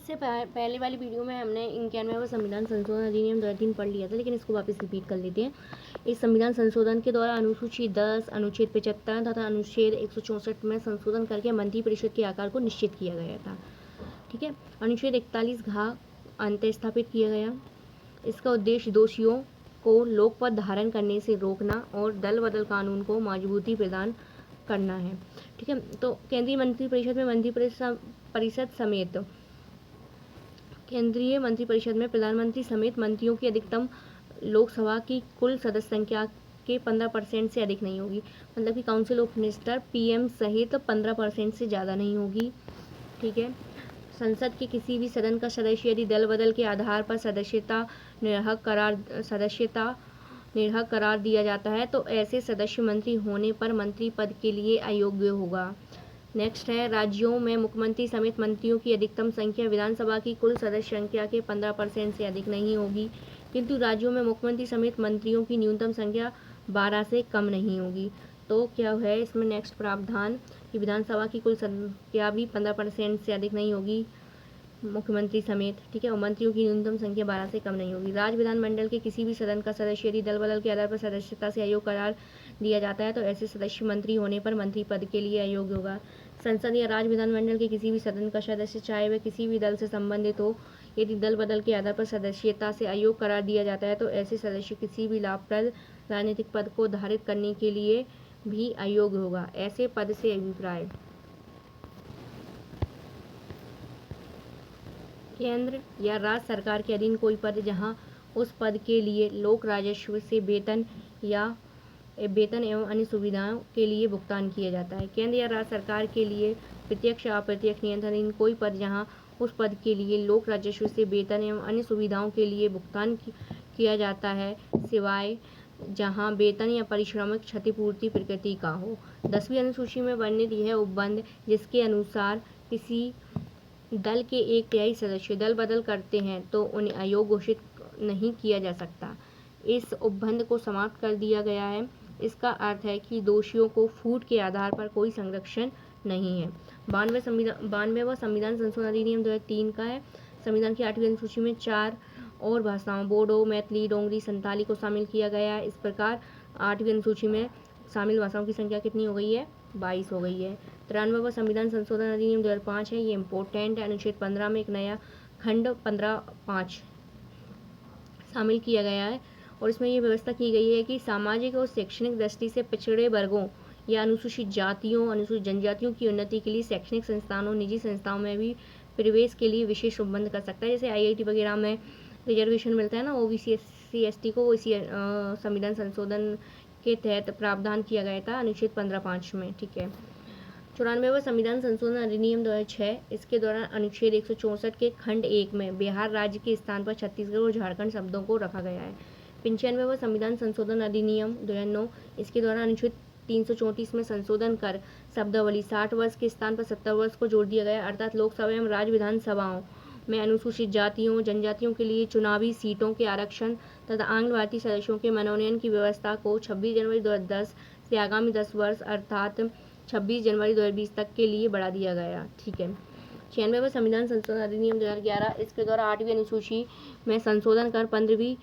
इससे पहले वाली वीडियो में हमने 91वां संविधान संशोधन अधिनियम 2003 पढ़ लिया था, लेकिन इसको वापस रिपीट कर लेते हैं। इस संविधान संशोधन के द्वारा अनुसूची 10, अनुच्छेद 75 तथा अनुच्छेद 164 में संशोधन करके मंत्रिपरिषद के आकार को निश्चित किया गया था। ठीक है। अनुच्छेद 41 घ अंत स्थापित किया गया। इसका उद्देश्य दोषियों को लोकपद धारण करने से रोकना और दल बदल कानून को मजबूती प्रदान करना है। ठीक है। तो केंद्रीय मंत्रिपरिषद में केंद्रीय मंत्रिपरिषद में प्रधानमंत्री समेत मंत्रियों की अधिकतम लोकसभा की कुल सदस्य संख्या के 15% से अधिक नहीं होगी। मतलब कि काउंसिल ऑफ मिनिस्टर पीएम सहित 15% से ज़्यादा नहीं होगी। ठीक है। संसद के किसी भी सदन का सदस्य यदि दल बदल के आधार पर सदस्यता निर्हक करार दिया जाता है तो ऐसे सदस्य मंत्री होने पर मंत्री पद के लिए अयोग्य होगा। नेक्स्ट है, राज्यों में मुख्यमंत्री समेत मंत्रियों की अधिकतम संख्या विधानसभा की कुल सदस्य संख्या के 15% से अधिक नहीं होगी, किंतु राज्यों में मुख्यमंत्री समेत मंत्रियों की न्यूनतम संख्या 12 से कम नहीं होगी। तो क्या है इसमें नेक्स्ट प्रावधान कि विधानसभा की कुल संख्या भी 15% से अधिक नहीं होगी मुख्यमंत्री समेत। ठीक है। और मंत्रियों की न्यूनतम संख्या 12 से कम नहीं होगी। राज्य विधानमंडल के किसी भी सदन का सदस्य यदि दल बदल के आधार पर सदस्यता से अयोग्य करार दिया जाता है तो ऐसे सदस्य मंत्री होने पर मंत्री पद के लिए अयोग्य होगा। संसद या राज्य विधानमंडल के किसी भी सदन का सदस्य चाहे वह किसी भी दल से संबंधित हो, यदि दल बदल के आधार पर सदस्यता से अयोग्य करार दिया जाता है तो ऐसे सदस्य किसी भी लाभप्रद राजनीतिक पद को धारित करने के लिए भी अयोग्य होगा। ऐसे पद से अभिप्राय केंद्र या राज्य सरकार के अधीन कोई पद जहां उस पद के लिए लोक राजस्व से वेतन एवं अन्य सुविधाओं के लिए भुगतान किया जाता है। केंद्र या राज्य सरकार के लिए प्रत्यक्ष या अप्रत्यक्ष नियंत्रण कोई पद जहां उस पद के लिए लोक राजस्व से वेतन एवं अन्य सुविधाओं के लिए भुगतान किया जाता है, सिवाय जहां वेतन या पारिश्रमिक क्षतिपूर्ति प्रकृति का हो। 10वीं अनुसूची में वर्णित यह उपबंध जिसके अनुसार किसी दल के 1/3 सदस्य दल बदल करते हैं तो उन्हें अयोग्य घोषित नहीं किया जा सकता। इस उपबंध को समाप्त कर दिया गया है। इसका अर्थ है कि दोषियों को फूट के आधार पर कोई संरक्षण नहीं है। 92वां संविधान संशोधन अधिनियम 2003 का है। संविधान की 8वीं अनुसूची में 4 और भाषाओं बोडो, मैथिली, डोंगरी, संताली को शामिल किया गया है। इस प्रकार 8वीं अनुसूची में शामिल भाषाओं की संख्या कितनी हो गई है? 22 हो गई है। 93वां संविधान संशोधन अधिनियम 2005 है। ये इम्पोर्टेंट है। अनुच्छेद 15 में एक नया खंड 15(5) शामिल किया गया है और इसमें ये व्यवस्था की गई है कि सामाजिक और शैक्षणिक दृष्टि से पिछड़े वर्गों या अनुसूचित जातियों, अनुसूचित जनजातियों की उन्नति के लिए शैक्षणिक संस्थानों, निजी संस्थाओं में भी प्रवेश के लिए विशेष उपबंध कर सकता है। जैसे IIT वगैरह में रिजर्वेशन मिलता है ना OBC SC ST को, इसी संविधान संशोधन के तहत प्रावधान किया गया था अनुच्छेद 15(5) में। ठीक है। 94वां संविधान संशोधन अधिनियम 2006, इसके दौरान अनुच्छेद 164 के खंड 1 में बिहार राज्य के स्थान पर छत्तीसगढ़ और झारखंड शब्दों को रखा गया है। 95वां संविधान संशोधन अधिनियम 2009, इसके दौरान अनुच्छेद 334 में संशोधन कर शब्दावली 60 वर्ष के स्थान पर 70 वर्ष को जोड़ दिया गया, अर्थात लोकसभा एवं राज्य विधानसभाओं में अनुसूचित जातियों, जनजातियों के लिए चुनावी सीटों के आरक्षण तथा आंग्ल भारतीय सदस्यों के मनोनयन की व्यवस्था को 26 जनवरी 2010 से आगामी 10 वर्ष अर्थात 26 जनवरी 2020 तक के लिए बढ़ा दिया गया। ठीक है। 96वां संविधान संशोधन अधिनियम 2011, इसके द्वारा 8वीं अनुसूची में संशोधन कर 15वीं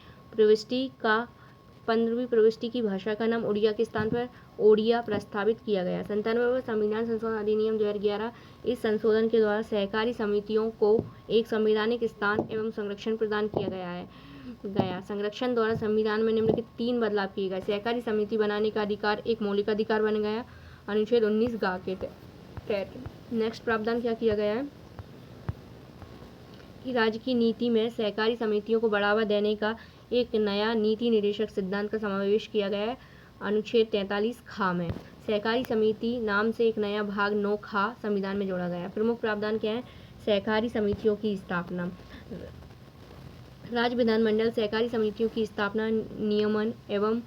प्रविष्टि की भाषा का नाम उड़िया के स्थान पर ओडिया प्रस्तावित किया गया। 97वां संविधान संशोधन अधिनियम 2011, इस संशोधन के द्वारा सहकारी समितियों को एक संवैधानिक स्थान एवं संरक्षण प्रदान किया गया। संरक्षण द्वारा संविधान में निम्नलिखित 3 बदलाव किए गए। सहकारी समिति बनाने का अधिकार एक मौलिक अधिकार बन गया अनुच्छेद 19 गा के तहत। नेक्स्ट प्रावधान क्या किया गया है कि राज्य की नीति में सहकारी समितियों को बढ़ावा देने का एक नया नीति निर्देशक सिद्धांत का समावेश किया गया है अनुच्छेद 43 खा में। सहकारी समिति नाम से एक नया भाग 9 खा संविधान में जोड़ा गया है। प्रमुख प्रावधान क्या है? सहकारी समितियों की स्थापना। राज्य विधानमंडल सहकारी समितियों की स्थापना, नियमन एवं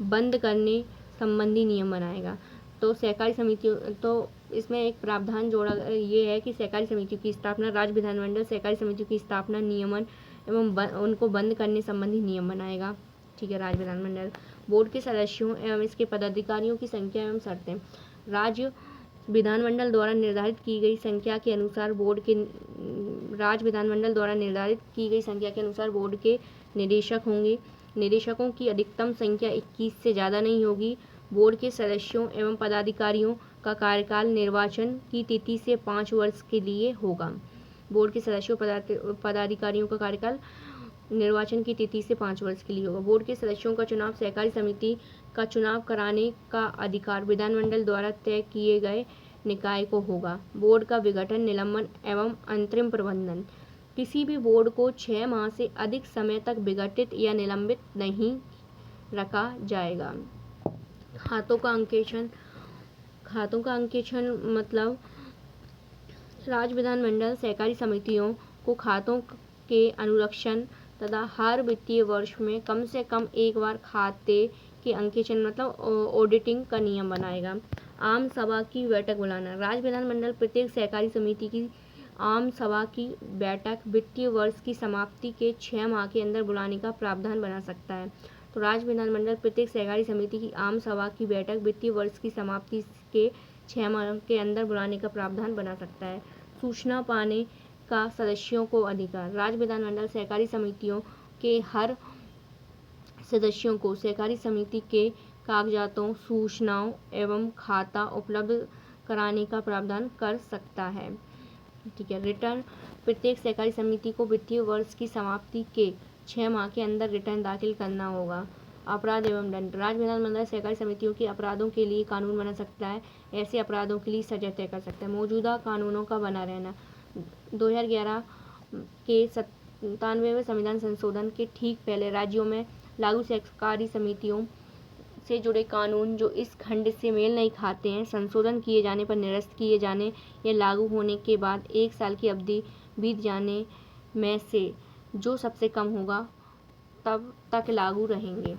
बंद करने संबंधी नियम बनाएगा। तो सहकारी समितियों, तो इसमें एक प्रावधान जोड़ा ये है कि सहकारी समितियों की स्थापना, राज्य विधानमंडल सहकारी समितियों की स्थापना, नियमन एवं उनको बंद करने संबंधी नियम बनाएगा। ठीक है। राज्य विधानमंडल बोर्ड के सदस्यों एवं इसके पदाधिकारियों की संख्या एवं शर्तें। राज्य विधानमंडल द्वारा निर्धारित की गई संख्या के अनुसार बोर्ड के राज्य विधानमंडल द्वारा निर्धारित की गई संख्या के अनुसार बोर्ड के निदेशक होंगे। निदेशकों की अधिकतम संख्या 21 से ज़्यादा नहीं होगी। बोर्ड के सदस्यों एवं पदाधिकारियों का कार्यकाल निर्वाचन की तिथि से 5 वर्ष के लिए होगा। बोर्ड के सदस्यों पदाधिकारियों का कार्यकाल निर्वाचन की तिथि से 5 वर्ष के लिए होगा। बोर्ड के सदस्यों का चुनाव सहकारी समिति का चुनाव कराने का अधिकार विधानमंडल द्वारा तय किए गए निकाय को होगा। बोर्ड का विघटन, निलंबन एवं अंतरिम प्रबंधन। किसी भी बोर्ड को 6 माह से अधिक समय तक विघटित या निलंबित नहीं रखा जाएगा। खातों का अंकेक्षण मतलब राज्य विधानमंडल सहकारी समितियों को खातों के अनुरक्षण तथा हर वित्तीय वर्ष में कम से कम एक बार खाते के अंकेक्षण मतलब ऑडिटिंग का नियम बनाएगा। आम सभा की बैठक बुलाना। राज्य विधानमंडल प्रत्येक सहकारी समिति की आम सभा की बैठक वित्तीय वर्ष की समाप्ति के 6 माह के अंदर बुलाने का प्रावधान बना सकता है। तो राज्य विधानमंडल प्रत्येक सहकारी समिति की आम सभा की बैठक वित्तीय वर्ष की समाप्ति के 6 माह के अंदर बुलाने का प्रावधान बना सकता है। सूचना पाने का सदस्यों को अधिकार। राज्य विधानमंडल सहकारी समितियों के हर सदस्यों को सहकारी समिति के कागजातों, सूचनाओं एवं खाता उपलब्ध कराने का प्रावधान कर सकता है। ठीक है। रिटर्न। प्रत्येक सहकारी समिति को वित्तीय वर्ष की समाप्ति के 6 माह के अंदर रिटर्न दाखिल करना होगा। अपराध एवं दंड। राज्य विधानमंडल सहकारी समितियों के अपराधों के लिए कानून बना सकता है। ऐसे अपराधों के लिए सजा तय कर सकता है। मौजूदा कानूनों का बना रहना। 2011 के 97वें संविधान संशोधन के ठीक पहले राज्यों में लागू सहकारी समितियों से जुड़े कानून जो इस खंड से मेल नहीं खाते हैं, संशोधन किए जाने पर निरस्त किए जाने या लागू होने के बाद 1 साल की अवधि बीत जाने में से जो सबसे कम होगा तब तक लागू रहेंगे।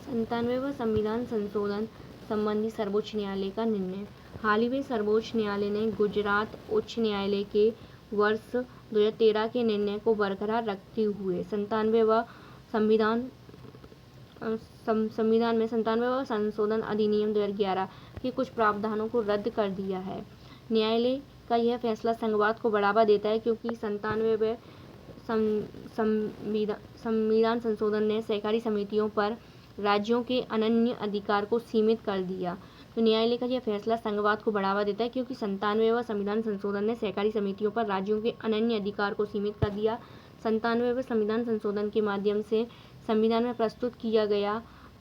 97वां संविधान संशोधन संबंधी सर्वोच्च न्यायालय का निर्णय। हाल ही में सर्वोच्च न्यायालय ने गुजरात उच्च न्यायालय के वर्ष 2013 के निर्णय को बरकरार रखते हुए 97वां संविधान में 97वां संशोधन अधिनियम 2011 के कुछ प्रावधानों को रद्द कर दिया है। न्यायालय का यह फैसला संघवाद को बढ़ावा देता है क्योंकि 97वें संविधान संशोधन ने सहकारी समितियों पर राज्यों के अनन्य अधिकार को सीमित कर दिया। तो न्यायालय का यह फैसला संघवाद को बढ़ावा देता है क्योंकि 97वां संविधान संशोधन ने सहकारी समितियों पर राज्यों के अनन्य अधिकार को सीमित कर दिया। 97वें संविधान संशोधन के माध्यम से संविधान में प्रस्तुत किया गया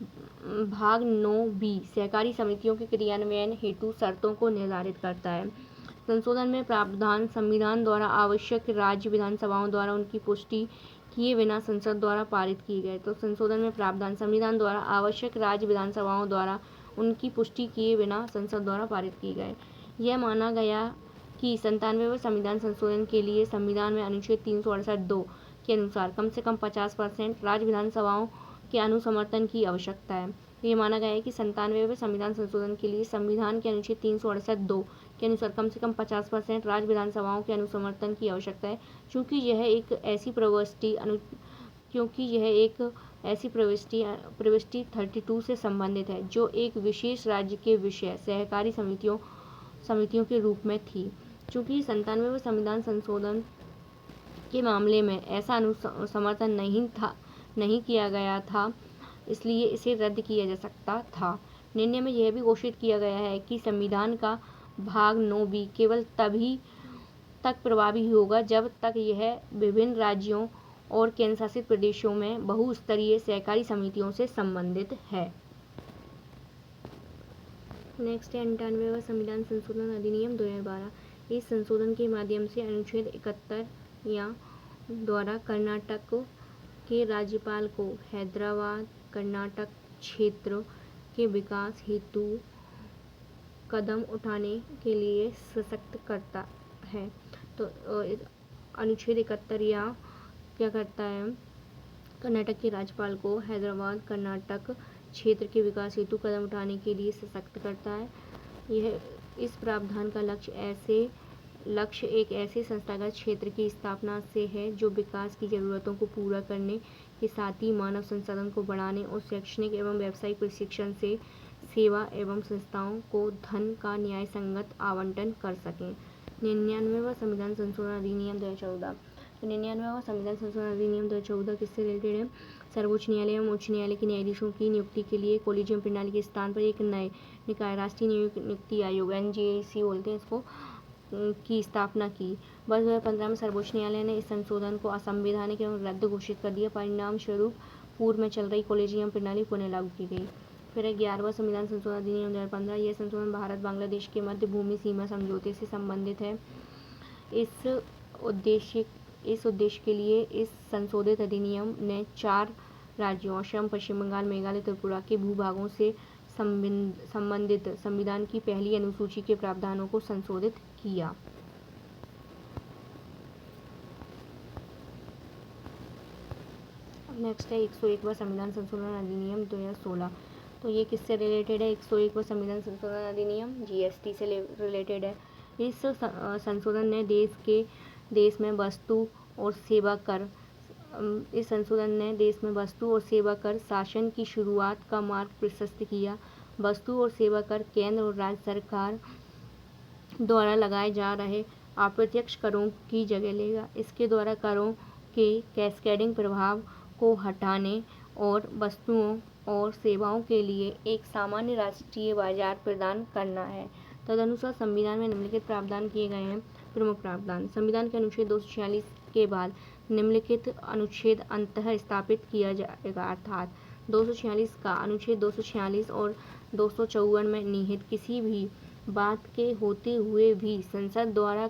भाग 9B सहकारी समितियों के क्रियान्वयन हेतु शर्तों को निर्धारित करता है। संशोधन में प्रावधान संविधान द्वारा आवश्यक राज्य विधानसभाओं द्वारा उनकी पुष्टि किए बिना संसद द्वारा पारित किए गए। तो संशोधन में प्रावधान संविधान द्वारा आवश्यक राज्य विधानसभाओं द्वारा उनकी पुष्टि किए बिना संसद द्वारा पारित किए गए। यह माना गया कि 97वें संविधान संशोधन के लिए संविधान में अनुच्छेद 368(2) के अनुसार कम से कम 50% राज्य विधानसभाओं के अनुसमर्थन की आवश्यकता है। ये माना गया है कि 97वें संविधान संशोधन के लिए संविधान के अनुच्छेद 368(2) के अनुसार कम से कम 50% राज्य विधानसभाओं के अनुसमर्थन की आवश्यकता है, क्योंकि यह एक ऐसी प्रविष्टि 32 से संबंधित है जो एक विशेष राज्य के विषय सहकारी समितियों के रूप में थी। चूँकि 97वें संविधान संशोधन के मामले में ऐसा समर्थन नहीं किया गया था, इसलिए इसे रद्द किया जा सकता था। निर्णय में यह भी घोषित किया गया है कि संविधान का भाग 9B केवल तभी तक प्रभावी होगा जब तक यह विभिन्न राज्यों और केंद्रशासित प्रदेशों में बहुस्तरीय सहकारी समितियों से संबंधित है। नेक्स्ट है 98वां संविधान संशोधन अधिनियम 2012। इस संशोधन के माध्यम से अनुच्छेद 71 द्वारा कर्नाटक के राज्यपाल को हैदराबाद कर्नाटक क्षेत्र के विकास हेतु कदम उठाने के लिए सशक्त करता है। तो अनुच्छेद 71 क्या करता है, कर्नाटक के राज्यपाल को हैदराबाद कर्नाटक क्षेत्र के विकास हेतु कदम उठाने के लिए सशक्त करता है। यह इस प्रावधान का लक्ष्य एक ऐसे संस्थागत क्षेत्र की स्थापना से है जो विकास की जरूरतों को पूरा करने के साथ ही मानव संसाधन को बढ़ाने और शैक्षणिक एवं व्यावसायिक प्रशिक्षण से सेवा एवं संस्थाओं को धन का न्याय संगत आवंटन कर सकें। 99वां संविधान संशोधन अधिनियम 2014। तो 99वां संविधान संशोधन अधिनियम 2014 किससे रिलेटेड है? सर्वोच्च न्यायालय एवं उच्च न्यायालय के न्यायाधीशों की नियुक्ति के लिए कोलिजियम प्रणाली के स्थान पर एक नए निकाय राष्ट्रीय नियुक्ति आयोग NJC बोलते हैं इसको की स्थापना की। वर्ष 2015 में सर्वोच्च न्यायालय ने इस संशोधन को असंवैधानिक एवं रद्द घोषित कर दिया। परिणाम स्वरूप पूर्व में चल रही कोलिजियम प्रणाली पुनः लागू की गई। फिर 11वां संविधान संशोधन अधिनियम 2015। यह संशोधन भारत बांग्लादेश के मध्य भूमि सीमा समझौते से संबंधित है। इस उद्देश्य के लिए इस संशोधित अधिनियम ने 4 राज्यों असम, पश्चिम बंगाल, मेघालय, त्रिपुरा के भूभागों से संबंधित संविधान की पहली अनुसूची के प्रावधानों को संशोधित किया। नेक्स्ट है 101वां संविधान संशोधन अधिनियम 2016। तो ये किससे रिलेटेड है? 101वां संविधान संशोधन अधिनियम GST से रिलेटेड है। इस संशोधन ने देश में वस्तु और सेवा कर शासन की शुरुआत का मार्ग प्रशस्त किया। वस्तु और सेवा कर केंद्र और राज्य सरकार द्वारा लगाए जा रहे अप्रत्यक्ष करों की जगह लेगा। इसके द्वारा करों के कैस्केडिंग प्रभाव को हटाने और वस्तुओं और सेवाओं के लिए एक सामान्य राष्ट्रीय बाजार प्रदान करना है। तदनुसार संविधान में निम्नलिखित प्रावधान किए गए हैं। प्रमुख प्रावधान: संविधान के अनुच्छेद 246 के बाद निम्नलिखित अनुच्छेद अंततः स्थापित किया जाएगा, अर्थात 246 का अनुच्छेद 246 और 254 में निहित किसी भी बात के होते हुए भी संसद द्वारा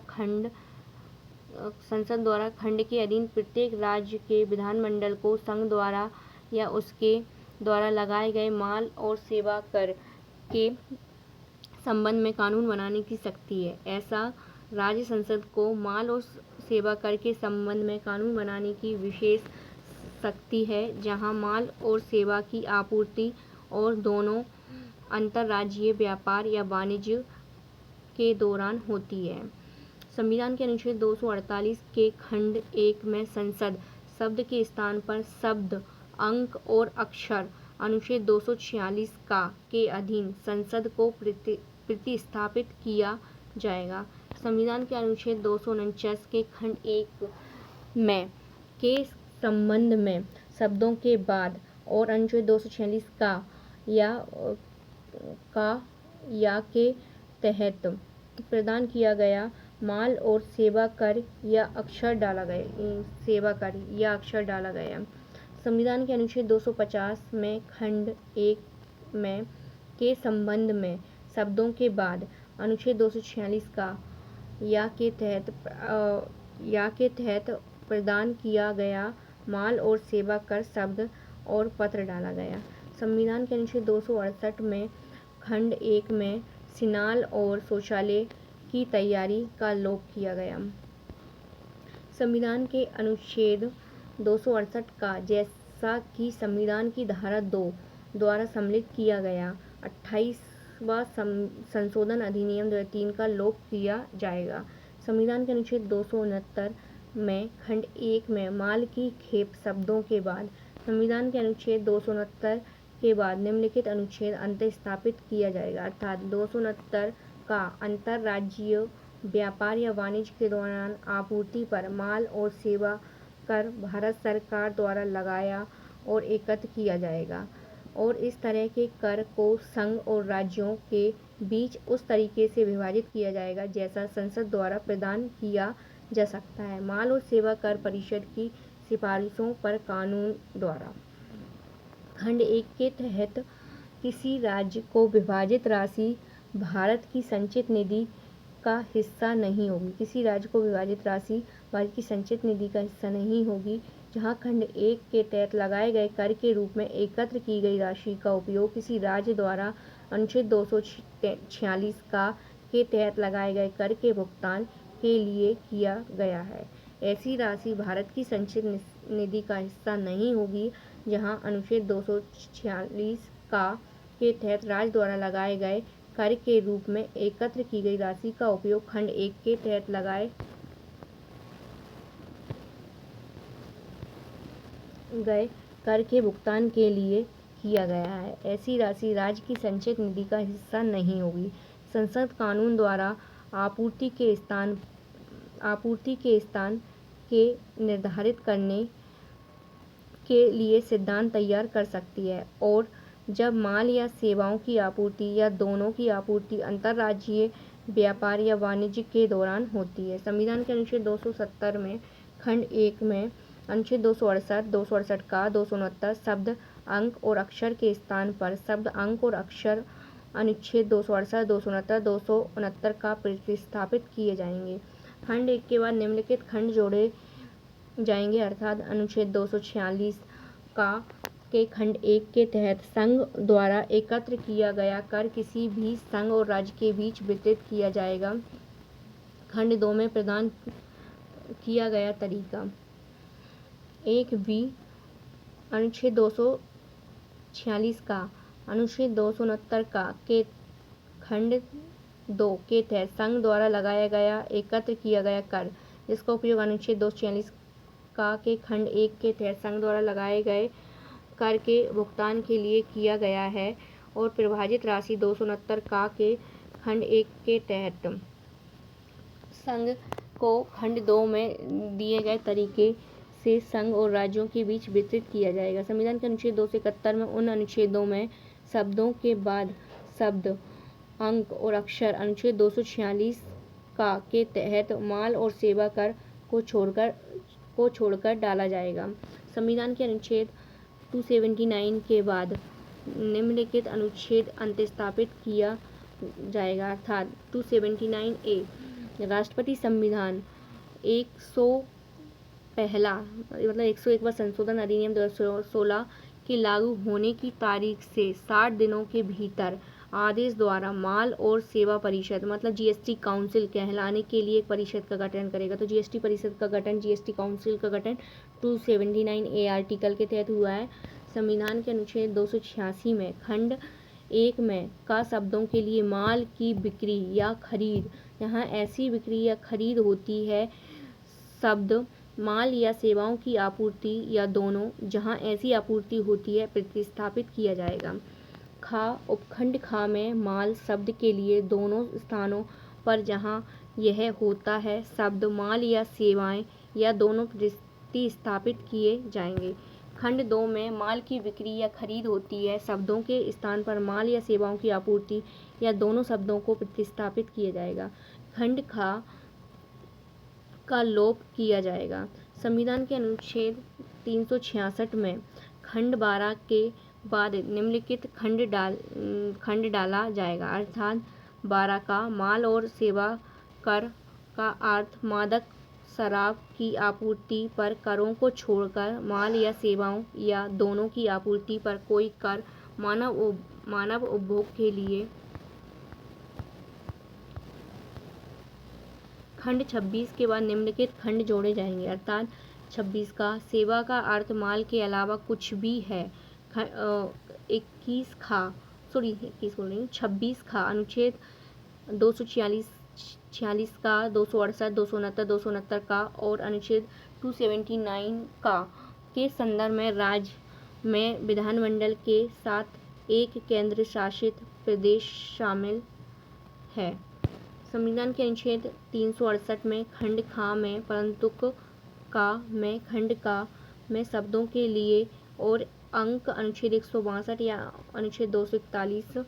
खंड के अधीन प्रत्येक राज्य के विधानमंडल को संघ द्वारा या उसके द्वारा लगाए गए माल और सेवा कर के संबंध में कानून बनाने की शक्ति है। ऐसा राज्य संसद को माल और सेवा कर के संबंध में कानून बनाने की विशेष शक्ति है, जहां माल और सेवा की आपूर्ति और दोनों अंतर्राज्यीय व्यापार या वाणिज्य के दौरान होती है। संविधान के अनुच्छेद 248 के खंड 1 में संसद शब्द के स्थान पर शब्द, अंक और अक्षर अनुच्छेद 246 का के अधीन संसद को प्रतिस्थापित किया जाएगा। संविधान के अनुच्छेद 249 के खंड 1 में के संबंध में शब्दों के बाद और अनुच्छेद 246 या के तहत प्रदान किया गया माल और सेवा कर या अक्षर डाला गया। संविधान के अनुच्छेद 250 में खंड 1 में के संबंध में शब्दों के बाद अनुच्छेद 246 का या के तहत प्रदान किया गया माल और सेवा कर शब्द और पत्र डाला गया। संविधान के अनुच्छेद 268 में खंड 1 में सिनाल और शौचालय की तैयारी का लोप किया गया। संविधान के अनुच्छेद 268 का जैसा कि संविधान की धारा 2 द्वारा सम्मिलित किया गया 28वां संशोधन अधिनियम 2003 का लोप किया जाएगा। संविधान के अनुच्छेद 269 में खंड 1 में माल की खेप शब्दों के बाद संविधान के अनुच्छेद 269 के बाद निम्नलिखित अनुच्छेद अंतः स्थापित किया जाएगा, अर्थात 269 का अंतर्राज्यीय व्यापार या वाणिज्य के दौरान आपूर्ति पर माल और सेवा कर भारत सरकार द्वारा लगाया और एकत्र किया जाएगा और इस तरह के कर को संघ और राज्यों के बीच उस तरीके से विभाजित किया जाएगा जैसा संसद द्वारा प्रदान किया जा सकता है। माल और सेवा कर परिषद की सिफारिशों पर कानून द्वारा। खंड 1 के तहत किसी राज्य को विभाजित राशि भारत की संचित निधि का हिस्सा नहीं होगी। किसी राज्य को विभाजित राशि भारत की संचित निधि का हिस्सा नहीं होगी, जहां खंड 1 के तहत लगाए गए कर के रूप में एकत्र की गई राशि का उपयोग किसी राज्य द्वारा अनुच्छेद 246 का के तहत लगाए गए कर के भुगतान के लिए किया गया है। ऐसी राशि भारत की संचित निधि का हिस्सा नहीं होगी, जहां अनुच्छेद 246 का के तहत राज्य द्वारा लगाए गए कर के रूप में एकत्र की गई राशि का उपयोग खंड 1 के तहत लगाए गए कर के भुगतान के लिए किया गया है। ऐसी राशि राज्य की संचित निधि का हिस्सा नहीं होगी। संसद कानून द्वारा आपूर्ति के स्थान के निर्धारित करने के लिए सिद्धांत तैयार कर सकती है, और जब माल या सेवाओं की आपूर्ति या दोनों की आपूर्ति अंतर्राज्यीय व्यापार या वाणिज्य के दौरान होती है। संविधान के अनुच्छेद 270 में खंड 1 में अनुच्छेद 268, 268 का 269 शब्द अंक और अक्षर के स्थान पर शब्द अंक और अक्षर अनुच्छेद 268, 269, 269 का प्रतिस्थापित किए जाएंगे। खंड 1 के बाद निम्नलिखित खंड जोड़े जाएंगे, अर्थात अनुच्छेद 246 का के खंड 1 के तहत संघ द्वारा एकत्र किया गया कर किसी भी संघ और राज्य के बीच वितरित किया जाएगा। खंड 2 में प्रदान किया गया तरीका 1b अनुच्छेद 246 का अनुच्छेद 269 का के खंड 2 के तहत संघ द्वारा लगाया गया एकत्र किया गया कर, जिसका उपयोग अनुच्छेद 246 का के खंड 1 के तहत संघ द्वारा लगाए गए कर के भुगतान के लिए किया गया है, और परिभाषित राशि 269 का के खंड 1 के तहत संघ को खंड 2 में दिए गए तरीके से संघ और राज्यों के बीच वितरित किया जाएगा। संविधान के अनुच्छेद 271 में उन अनुच्छेदों में शब्दों के बाद शब्द अंक और अक्षर अनुच्छेद 246 का के तहत माल और सेवा कर को छोड़कर डाला जाएगा। संविधान के अनुच्छेद 279 के बाद निम्नलिखित अनुच्छेद अंतःस्थापित किया जाएगा, अर्थात 279A राष्ट्रपति संविधान 101वां संशोधन अधिनियम 2016 के लागू होने की तारीख से 60 दिनों के भीतर आदेश द्वारा माल और सेवा परिषद मतलब जीएसटी काउंसिल कहलाने के लिए एक परिषद का गठन करेगा। तो जीएसटी परिषद का गठन, जीएसटी काउंसिल का गठन 279A आर्टिकल के तहत हुआ है। संविधान के अनुच्छेद 286 में खंड 1 में का शब्दों के लिए माल की बिक्री या खरीद, यहाँ ऐसी बिक्री या खरीद होती है, शब्द माल या सेवाओं की आपूर्ति या दोनों, जहाँ ऐसी आपूर्ति होती है, प्रतिस्थापित किया जाएगा। उपखंड खा में माल शब्द के लिए दोनों स्थानों पर जहाँ यह होता है, शब्द माल या सेवाएं या दोनों प्रतिस्थापित किए जाएंगे। खंड 2 में माल की बिक्री या खरीद होती है, शब्दों के स्थान पर माल या सेवाओं की आपूर्ति या दोनों शब्दों को प्रतिस्थापित किया जाएगा। खंड खा का लोप किया जाएगा। संविधान के अनुच्छेद 366 में खंड 12 के बाद निम्नलिखित खंड डाला जाएगा, अर्थात 12 का माल और सेवा कर का अर्थ मादक शराब की आपूर्ति पर करों को छोड़कर माल या सेवाओं या दोनों की आपूर्ति पर कोई कर मानव उपभोग के लिए। खंड 26 के बाद निम्नलिखित खंड जोड़े जाएंगे, अर्थात 26 का सेवा का अर्थ माल के अलावा कुछ भी है। 26 खा अनुच्छेद 246 का 268, 269, 269 का और अनुच्छेद 279 का के संदर्भ में राज्य में विधानमंडल के साथ एक केंद्र शासित प्रदेश शामिल है। संविधान के अनुच्छेद 368 में खंड खा में परंतुक का में खंड का में शब्दों के लिए और अंक अनुच्छेद 162 या अनुच्छेद 241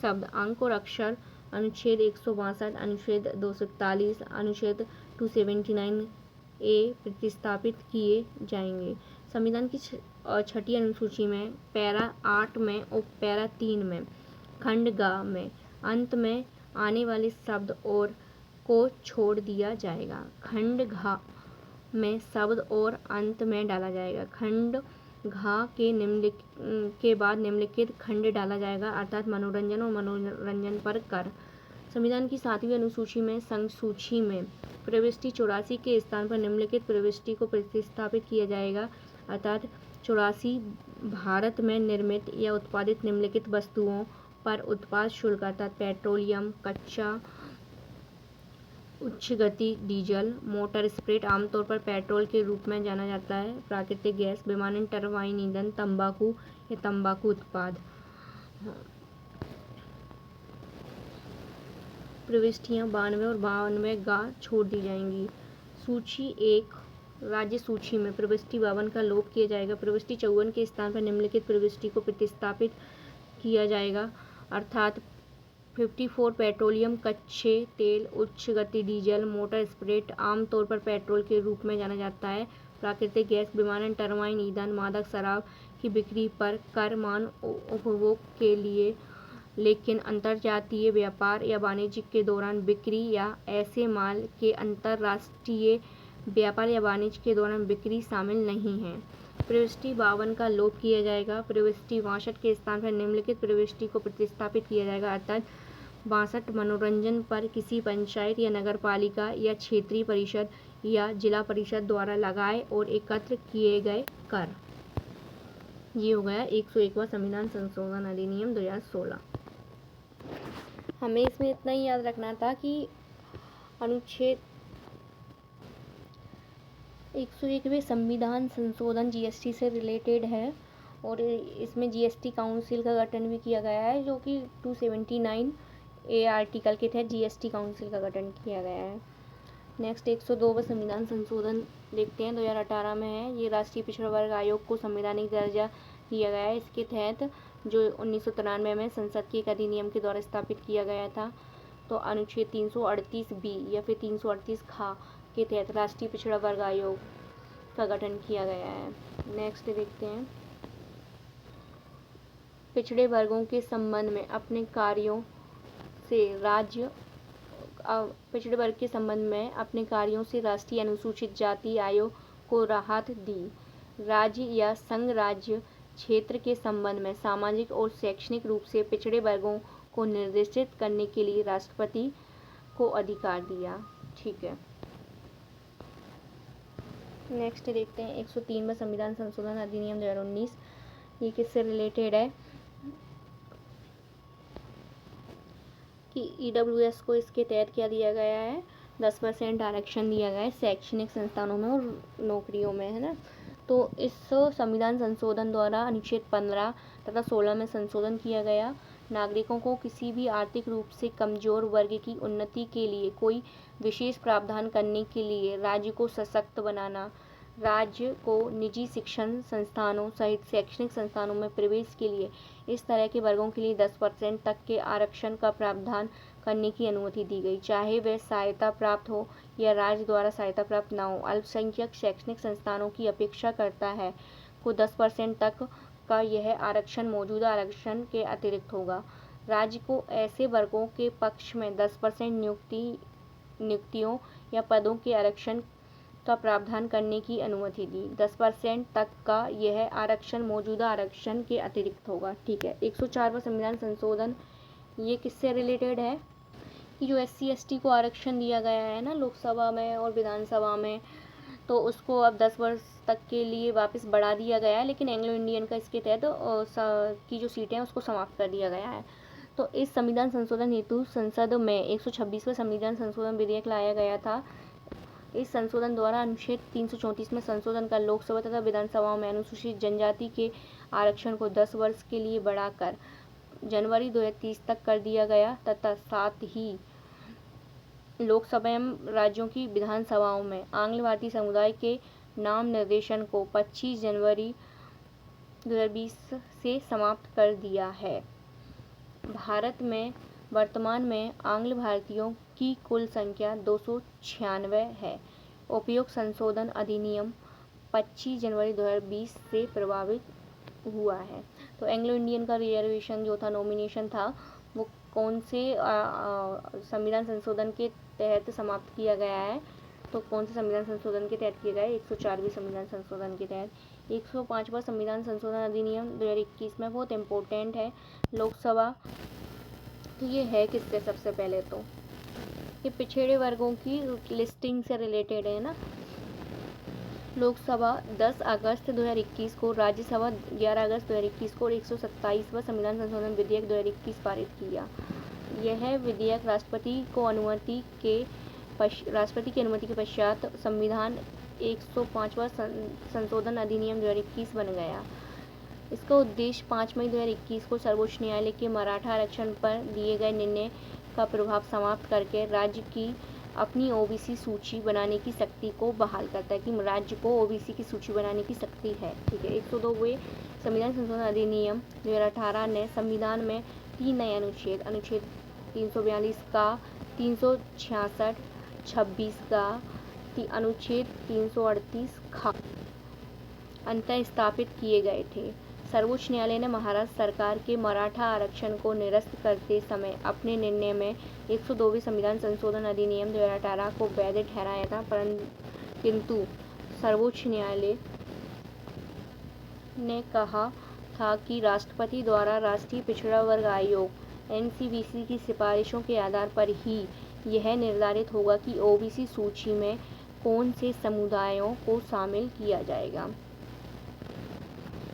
शब्द अंक और अक्षर अनुच्छेद 162, अनुच्छेद 241, अनुच्छेद 279A प्रतिस्थापित किए जाएंगे। संविधान की छठी अनुसूची में पैरा 8 में और पैरा 3 में खंड ग में अंत में आने वाले शब्द और को छोड़ दिया जाएगा। खंड घ में शब्द और अंत में डाला जाएगा। खंड घा के बाद निम्नलिखित खंड डाला जाएगा, अर्थात मनोरंजन और मनोरंजन पर कर। संविधान की 7वीं अनुसूची में संघ सूची में प्रविष्टि 84 के स्थान पर निम्नलिखित प्रविष्टि को प्रतिस्थापित किया जाएगा, अर्थात 84 भारत में निर्मित या उत्पादित निम्नलिखित वस्तुओं पर उत्पाद शुल्क, अर्थात पेट्रोलियम, कच्चा उच्च गति डीजल, मोटर स्प्रिट आमतौर पर पेट्रोल के रूप में जाना जाता है, प्राकृतिक गैस, विमानन टरबाइन ईंधन, तंबाकू या तंबाकू उत्पाद। प्रविष्टियाँ 92 और 92 गा छोड़ दी जाएंगी। सूची 1 राज्य सूची में प्रविष्टि 52 का लोप किया जाएगा। प्रविष्टि 54 के स्थान पर निम्नलिखित प्रविष्टि को प्रतिस्थापित किया जाएगा, अर्थात 54 पेट्रोलियम कच्चे तेल, उच्च गति डीजल मोटर स्पिरिट आमतौर पर पेट्रोल के रूप में जाना जाता है, प्राकृतिक गैस, विमानन टरबाइन ईंधन, मादक शराब की बिक्री पर कर, मानव उपभोग के लिए, लेकिन अंतर्जातीय व्यापार या वाणिज्य के दौरान बिक्री या ऐसे माल के अंतर्राष्ट्रीय व्यापार या वाणिज्य के दौरान बिक्री शामिल नहीं है। प्रविष्टि 52 का लोप किया जाएगा। प्रविष्टि 62 के स्थान पर निम्नलिखित प्रविष्टि को प्रतिस्थापित किया जाएगा, अर्थात 62 मनोरंजन पर किसी पंचायत या नगरपालिका या क्षेत्रीय परिषद या जिला परिषद द्वारा लगाए और एकत्र किए गए कर। ये हो गया 101वां संविधान संशोधन अधिनियम 2016। हमें इसमें इतना ही याद रखना था कि अनुच्छेद 101वें संविधान संशोधन जीएसटी से रिलेटेड है और इसमें जीएसटी काउंसिल का गठन भी किया गया है, जो कि 279 ए आर्टिकल के तहत जीएसटी काउंसिल का गठन किया गया है। नेक्स्ट 102वां संविधान संशोधन देखते हैं, 2018 में है। ये राष्ट्रीय पिछड़ा वर्ग आयोग को संवैधानिक दर्जा दिया गया है। इसके तहत जो 1993 में संसद के एक अधिनियम के द्वारा स्थापित किया गया था, तो अनुच्छेद 338 बी या फिर 338 खा के तहत राष्ट्रीय पिछड़ा वर्ग आयोग का गठन किया गया है। नेक्स्ट देखते हैं, पिछड़े वर्गों के संबंध में अपने कार्यों से पिछड़े वर्ग के संबंध में अपने कार्यों से राष्ट्रीय अनुसूचित जाति आयोग को राहत दी। राज्य या संघ राज्य क्षेत्र के संबंध में सामाजिक और शैक्षणिक रूप से पिछड़े वर्गों को निर्देशित करने के लिए राष्ट्रपति को अधिकार दिया। ठीक है, नेक्स्ट देखते हैं 103वां संविधान संशोधन अधिनियम 2019। ये किससे रिलेटेड है कि ईडब्ल्यूएस को इसके तहत क्या दिया गया है, 10% आरक्षण दिया गया है शैक्षणिक संस्थानों में और नौकरियों में, है ना। तो इस संविधान संशोधन द्वारा अनुच्छेद 15 तथा 16 में संशोधन किया गया। नागरिकों को किसी भी आर्थिक रूप से कमजोर वर्ग की उन्नति के लिए कोई विशेष प्रावधान करने के लिए राज्य को सशक्त बनाना, राज्य को निजी शिक्षण संस्थानों सहित शैक्षणिक संस्थानों में प्रवेश के लिए इस तरह के वर्गों के लिए 10% तक के आरक्षण का प्रावधान करने की अनुमति दी गई, चाहे वह सहायता प्राप्त हो या राज्य द्वारा सहायता प्राप्त न हो। अल्पसंख्यक शैक्षणिक संस्थानों की अपेक्षा करता है को 10% तक का यह आरक्षण मौजूदा आरक्षण के अतिरिक्त होगा। राज्य को ऐसे वर्गों के पक्ष में 10% नियुक्तियों या पदों के आरक्षण का प्रावधान करने की अनुमति दी। 10% तक का यह आरक्षण मौजूदा आरक्षण के अतिरिक्त होगा। ठीक है, 104वां संविधान संशोधन ये किससे रिलेटेड है कि जो SC ST को आरक्षण दिया गया है ना लोकसभा में और विधानसभा में, तो उसको अब 10 वर्ष तक के लिए वापस बढ़ा दिया गया है, लेकिन एंग्लो इंडियन का इसके तहत की जो सीटें हैं उसको समाप्त कर दिया गया है। तो इस संविधान संशोधन हेतु संसद में 126वां संविधान संशोधन विधेयक लाया गया था। इस संशोधन द्वारा अनुच्छेद 334 में संशोधन कर लोकसभा तथा विधानसभाओं में अनुसूचित जनजाति के आरक्षण को 10 वर्ष के लिए बढ़ाकर जनवरी 2030 तक कर दिया गया तथा साथ ही लोकसभा एवं राज्यों की विधानसभाओं में आंग्ल भारतीय समुदाय के नाम निर्देशन को 25 जनवरी 2020 से समाप्त कर दिया है। भारत में वर्तमान में आंग्ल भारतीयों की कुल संख्या 296 है। उपयुक्त संशोधन अधिनियम 25 जनवरी 2020 से प्रभावित हुआ है। तो एंग्लो इंडियन का रिजर्वेशन जो था, नॉमिनेशन था, वो कौन से संविधान संशोधन के तहत समाप्त किया गया है? तो कौन से संविधान संशोधन के तहत किया गया है? 104वें संविधान संशोधन के तहत। 105वां संविधान संशोधन अधिनियम 2021 में बहुत इम्पोर्टेंट है लोकसभा। तो ये है किससे? सबसे पहले तो ये पिछड़े वर्गों की लिस्टिंग से रिलेटेड है ना। लोकसभा 10 अगस्त 2021 को, राज्यसभा 11 अगस्त 2021 को और 127वां संविधान संशोधन विधेयक 2021 पारित किया। यह विधेयक राष्ट्रपति की अनुमति के पश्चात संविधान 105वां संशोधन अधिनियम 2021 बन गया। इसका उद्देश्य 5 मई 2021 को सर्वोच्च न्यायालय के मराठा आरक्षण पर दिए गए निर्णय का प्रभाव समाप्त करके राज्य की अपनी ओबीसी सूची बनाने की शक्ति को बहाल करता है, कि राज्य को ओबीसी की सूची बनाने की शक्ति है। ठीक है। 102वें संविधान संशोधन अधिनियम 2018 ने संविधान में 3 नए अनुच्छेद, अनुच्छेद 342 का, 366, 26 का, अनुच्छेद 338 खा अंतः स्थापित किए गए थे। सर्वोच्च न्यायालय ने महाराष्ट्र सरकार के मराठा आरक्षण को निरस्त करते समय अपने निर्णय में 102वें संविधान संशोधन अधिनियम 2018 को वैध ठहराया था, किंतु सर्वोच्च न्यायालय ने कहा था कि राष्ट्रपति द्वारा राष्ट्रीय पिछड़ा वर्ग आयोग एनसीवीसी की सिफारिशों के आधार पर ही यह निर्धारित होगा कि ओबीसी सूची में कौन से समुदायों को शामिल किया जाएगा।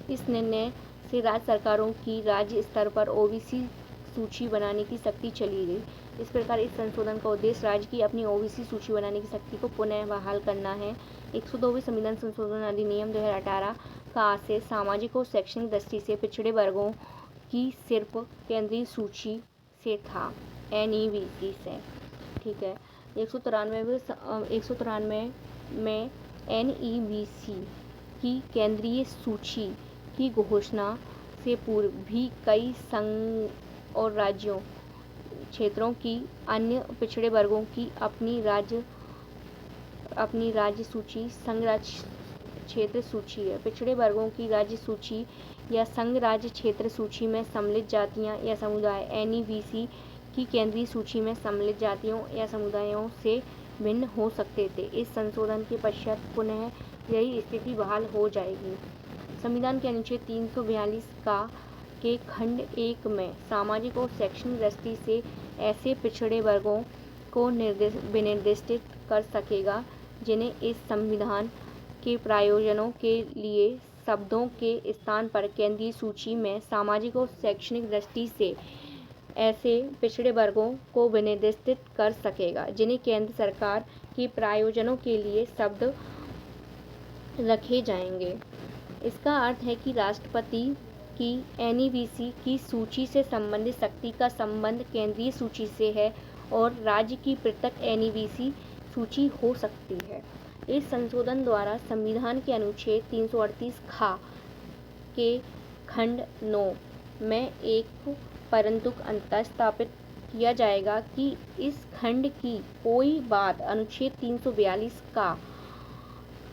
इस निर्णय से राज्य सरकारों की राज्य स्तर पर ओबीसी सूची बनाने की शक्ति चली गई। इस प्रकार इस संशोधन का उद्देश्य राज्य की अपनी ओबीसी सूची बनाने की शक्ति को पुनः बहाल करना है। 102वें संविधान संशोधन अधिनियम 2018 का आशय सामाजिक और शैक्षणिक दृष्टि से पिछड़े वर्गों की सिर्फ केंद्रीय सूची से था, एनईवीसी से। ठीक है। 193 में एनईवीसी की केंद्रीय सूची की घोषणा से पूर्व भी कई संघ और राज्यों क्षेत्रों की अन्य पिछड़े वर्गों की अपनी राज्य सूची, संघ राज्य क्षेत्र सूची है। पिछड़े वर्गों की राज्य सूची या संघ राज्य क्षेत्र सूची में सम्मिलित जातियां या समुदाय एनईवीसी की केंद्रीय सूची में सम्मिलित जातियों या समुदायों से भिन्न हो सकते थे। इस संशोधन के पश्चात पुनः यही स्थिति बहाल हो जाएगी। संविधान के अनुच्छेद 342 का के खंड 1 में सामाजिक और शैक्षणिक दृष्टि से ऐसे पिछड़े वर्गों को विनिर्दिष्ट कर सकेगा जिन्हें इस संविधान के प्रायोजनों के लिए शब्दों के स्थान पर केंद्रीय सूची में सामाजिक और शैक्षणिक दृष्टि से ऐसे पिछड़े वर्गों को विनिर्दिष्ट कर सकेगा जिन्हें केंद्र सरकार के प्रायोजनों के लिए शब्द रखे जाएंगे। इसका अर्थ है कि राष्ट्रपति की एनईवीसी की सूची से संबंधित शक्ति का संबंध केंद्रीय सूची से है और राज्य की पृथक एनईवीसी सूची हो सकती है। इस संशोधन द्वारा संविधान के अनुच्छेद 338 खा के खंड 9 में एक परंतु अंतर स्थापित किया जाएगा कि इस खंड की कोई बात अनुच्छेद 342 का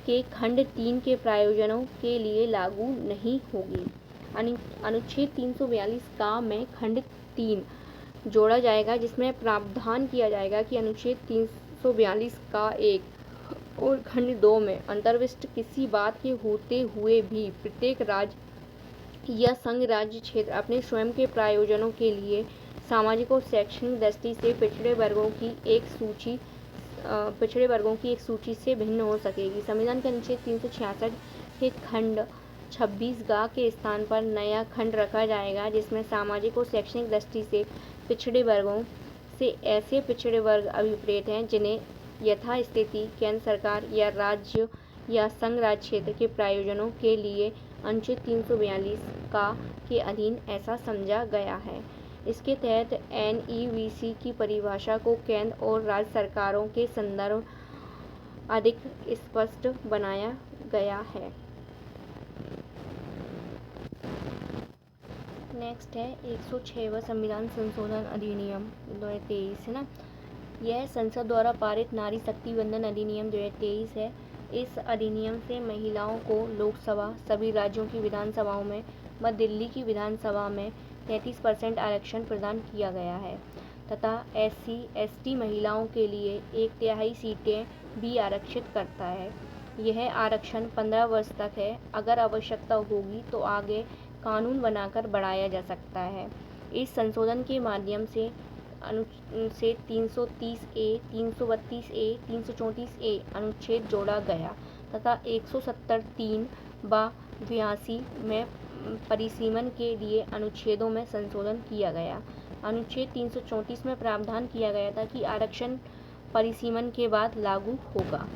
के खंड 3 के प्रायोजनों के लिए लागू नहीं होगी। अनुच्छेद 342 का में खंड 3 जोड़ा जाएगा जिसमें प्रावधान किया जाएगा कि अनुच्छेद 342 का 1 और खंड 2 में अंतर्विष्ट किसी बात के होते हुए भी प्रत्येक राज्य या संघ राज्य क्षेत्र अपने स्वयं के प्रायोजनों के लिए सामाजिक और शैक्षणिक दृष्टि से पिछड़े वर्गों की एक सूची से भिन्न हो सकेगी। संविधान के अनुच्छेद 366 के खंड 26 गा के स्थान पर नया खंड रखा जाएगा जिसमें सामाजिक और शैक्षणिक दृष्टि से पिछड़े वर्गों से ऐसे पिछड़े वर्ग अभिप्रेत हैं जिन्हें यथास्थिति केंद्र सरकार या राज्य या संघ राज्य क्षेत्र के प्रायोजनों के लिए अनुच्छेद 342 का के अधीन ऐसा समझा गया है। इसके तहत एनईवीसी की परिभाषा को केंद्र और राज्य सरकारों के संदर्भ अधिक स्पष्ट बनाया गया है। नेक्स्ट है 106वां संविधान संशोधन अधिनियम 2023 है ना। यह संसद द्वारा पारित नारी शक्ति वंदन अधिनियम 2023 है। इस अधिनियम से महिलाओं को लोकसभा, सभी राज्यों की विधानसभाओं में व दिल्ली की विधानसभा में 33% आरक्षण प्रदान किया गया है तथा SC/ST महिलाओं के लिए 1/3 सीटें भी आरक्षित करता है। यह आरक्षण 15 वर्ष तक है। अगर आवश्यकता होगी तो आगे कानून बनाकर बढ़ाया जा सकता है। इस संशोधन के माध्यम से अनुच्छेद 330A, 332A, 334A अनुच्छेद जोड़ा गया तथा 170(3) व 82 में परिसीमन के लिए अनुच्छेदों में संशोधन किया गया। अनुच्छेद 334 में प्रावधान किया गया था कि आरक्षण परिसीमन के बाद लागू होगा।